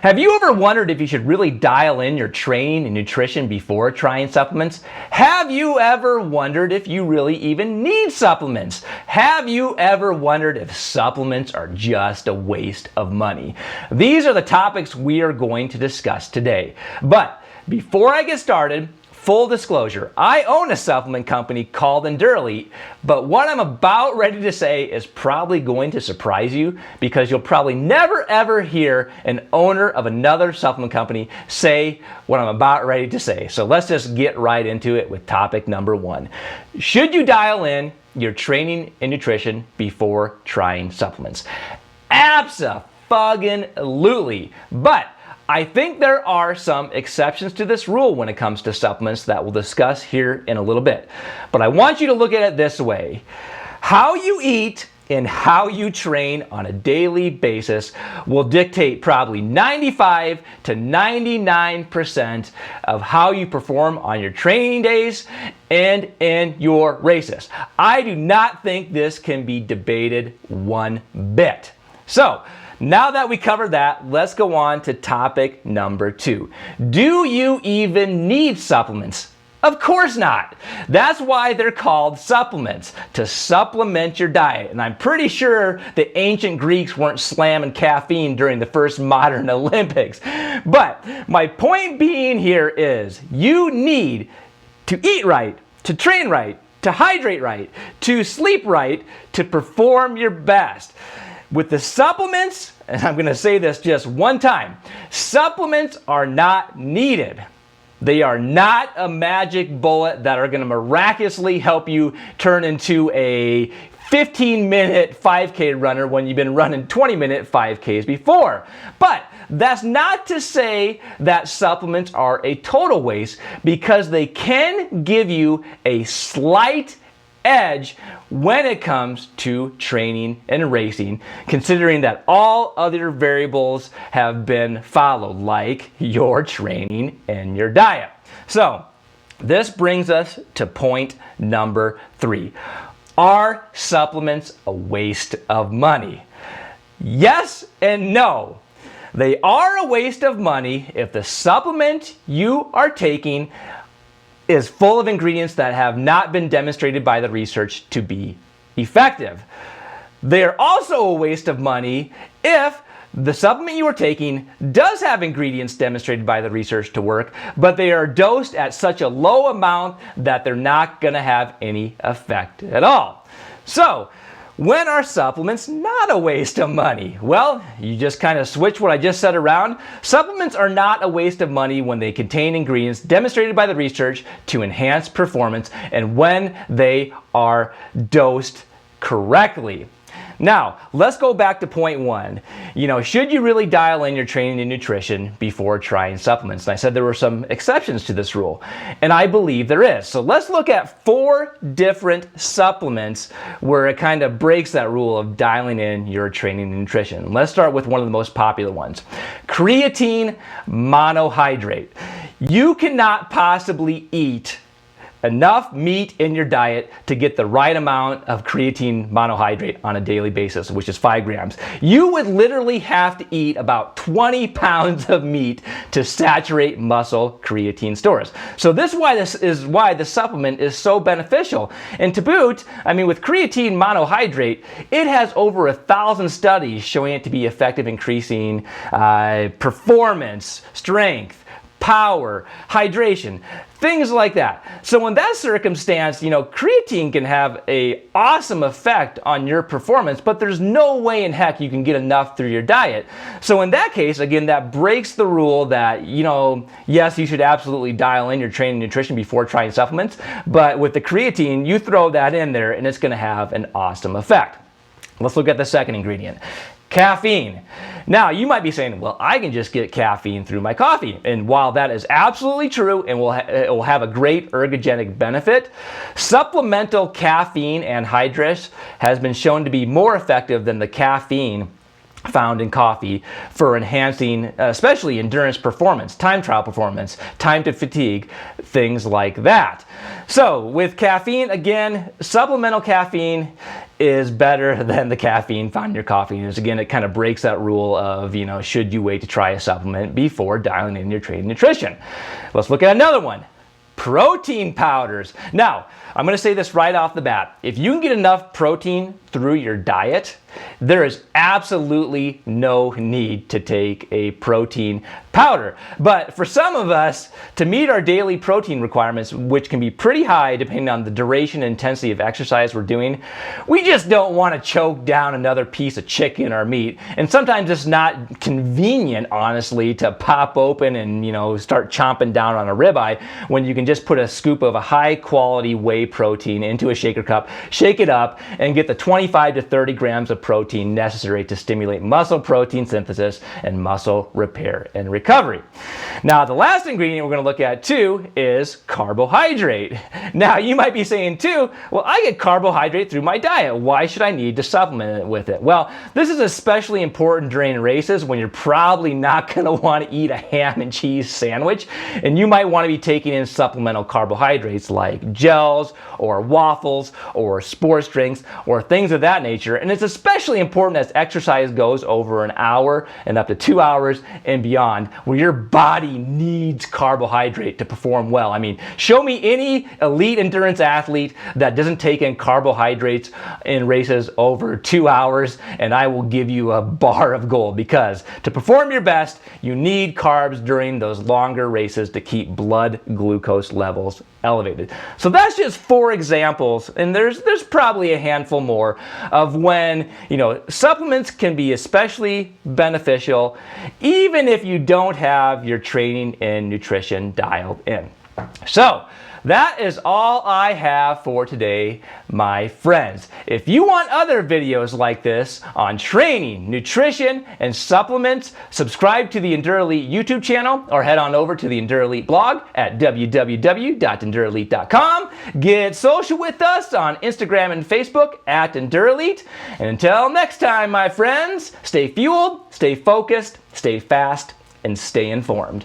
Have you ever wondered if you should really dial in your training and nutrition before trying supplements? Have you ever wondered if you really even need supplements? Have you ever wondered if supplements are just a waste of money? These are the topics we are going to discuss today. But before I get started, full disclosure, I own a supplement company called EndurElite, but what I'm about ready to say is probably going to surprise you because you'll probably never ever hear an owner of another supplement company say what I'm about ready to say. So let's just get right into it with topic number one. Should you dial in your training and nutrition before trying supplements? Abso-fucking-lutely. But I think there are some exceptions to this rule when it comes to supplements that we'll discuss here in a little bit. But I want you to look at it this way. How you eat and how you train on a daily basis will dictate probably 95 to 99% of how you perform on your training days and in your races. I do not think this can be debated one bit. So, now that we covered that, let's go on to topic number two. Do you even need supplements? Of course not. That's why they're called supplements, to supplement your diet. And I'm pretty sure the ancient Greeks weren't slamming caffeine during the first modern Olympics. But my point being here is you need to eat right, to train right, to hydrate right, to sleep right, to perform your best. With the supplements, and I'm going to say this just one time, supplements are not needed. They are not a magic bullet that are going to miraculously help you turn into a 15-minute 5K runner when you've been running 20-minute 5Ks before. But that's not to say that supplements are a total waste, because they can give you a slight edge when it comes to training and racing, considering that all other variables have been followed, like your training and your diet. So this brings us to point number three. Are supplements a waste of money? Yes and no. They are a waste of money if the supplement you are taking is full of ingredients that have not been demonstrated by the research to be effective. They are also a waste of money if the supplement you are taking does have ingredients demonstrated by the research to work, but they are dosed at such a low amount that they're not going to have any effect at all. So, when are supplements not a waste of money? Well, you just kind of switch what I just said around. Supplements are not a waste of money when they contain ingredients demonstrated by the research to enhance performance and when they are dosed correctly. Now, let's go back to point one. Should you really dial in your training and nutrition before trying supplements? And I said there were some exceptions to this rule, and I believe there is. So let's look at 4 different supplements where it kind of breaks that rule of dialing in your training and nutrition. Let's start with one of the most popular ones. Creatine monohydrate. You cannot possibly eat enough meat in your diet to get the right amount of creatine monohydrate on a daily basis, which is 5 grams. You would literally have to eat about 20 pounds of meat to saturate muscle creatine stores. So this is why the supplement is so beneficial. And to boot, with creatine monohydrate, it has over 1,000 studies showing it to be effective, increasing performance, strength, power, hydration, things like that. So in that circumstance, creatine can have an awesome effect on your performance, but there's no way in heck you can get enough through your diet. So in that case, again, that breaks the rule that, yes, you should absolutely dial in your training and nutrition before trying supplements, but with the creatine, you throw that in there and it's going to have an awesome effect. Let's look at the second ingredient. Caffeine. Now, you might be saying, well, I can just get caffeine through my coffee. And while that is absolutely true and it will have a great ergogenic benefit, supplemental caffeine anhydrous has been shown to be more effective than the caffeine found in coffee for enhancing especially endurance performance, time trial performance, time to fatigue, things like that. So with caffeine, again, supplemental caffeine is better than the caffeine found in your coffee. And again, it kind of breaks that rule of, should you wait to try a supplement before dialing in your training nutrition. Let's look at another one. Protein powders. Now, I'm going to say this right off the bat. If you can get enough protein through your diet, there is absolutely no need to take a protein powder. But for some of us, to meet our daily protein requirements, which can be pretty high depending on the duration and intensity of exercise we're doing, we just don't want to choke down another piece of chicken or meat. And sometimes it's not convenient, honestly, to pop open and start chomping down on a ribeye when you can just put a scoop of a high quality whey protein into a shaker cup, shake it up, and get the 25 to 30 grams of protein necessary to stimulate muscle protein synthesis and muscle repair and recovery. Now, the last ingredient we're going to look at too is carbohydrate. Now, you might be saying too, well, I get carbohydrate through my diet. Why should I need to supplement it with it? Well, this is especially important during races when you're probably not going to want to eat a ham and cheese sandwich, and you might want to be taking in supplemental carbohydrates like gels or waffles or sports drinks or things of that nature. And it's especially important as exercise goes over an hour and up to 2 hours and beyond, where your body needs carbohydrate to perform well. I mean, show me any elite endurance athlete that doesn't take in carbohydrates in races over 2 hours, and I will give you a bar of gold, because to perform your best, you need carbs during those longer races to keep blood glucose levels elevated. So that's just 4 examples, and there's probably a handful more of when supplements can be especially beneficial even if you don't have your training and nutrition dialed in. So that is all I have for today, my friends. If you want other videos like this on training, nutrition, and supplements, subscribe to the EndurElite YouTube channel or head on over to the EndurElite blog at www.endurelite.com. Get social with us on Instagram and Facebook at EndurElite. And until next time, my friends, stay fueled, stay focused, stay fast, and stay informed.